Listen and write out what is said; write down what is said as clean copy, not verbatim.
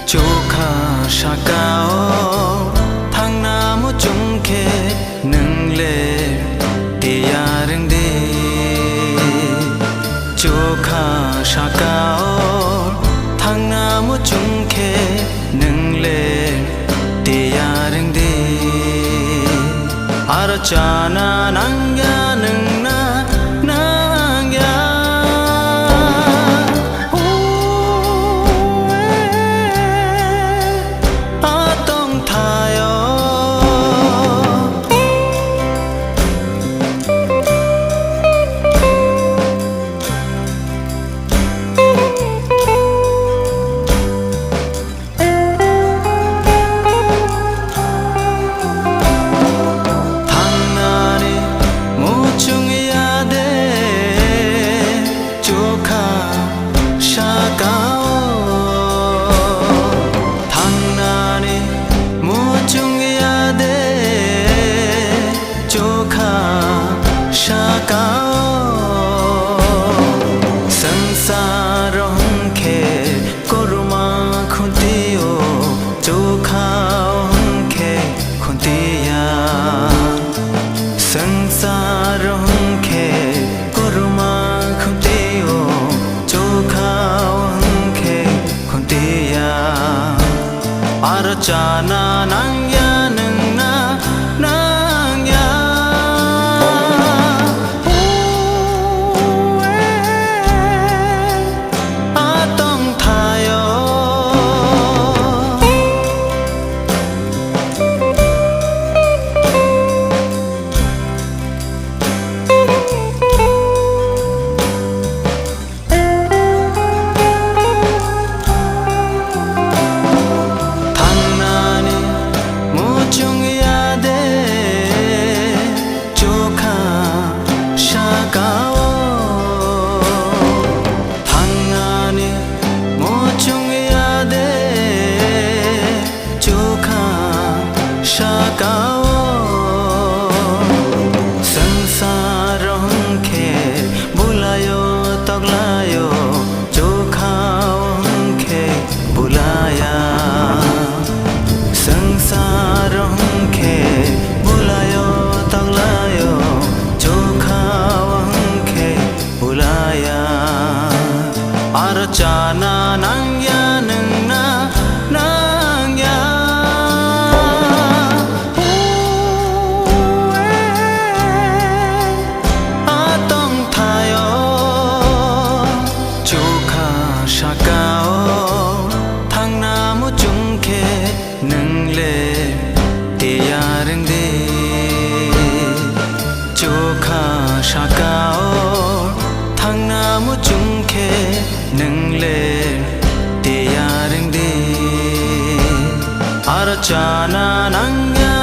Choka shakao thang namu chungke nungle tiyareng de Choka shakao thang namu chungke nungle tiyareng de Archana nangya nungna nangya Archana nangya nungna nangya atong thayo Archana nangya nungna nangya atong thayo Choka shakao thang namu chungke nungle tiyareng de Choka shakao thang namu chungke nungle tiyareng de Archana nangya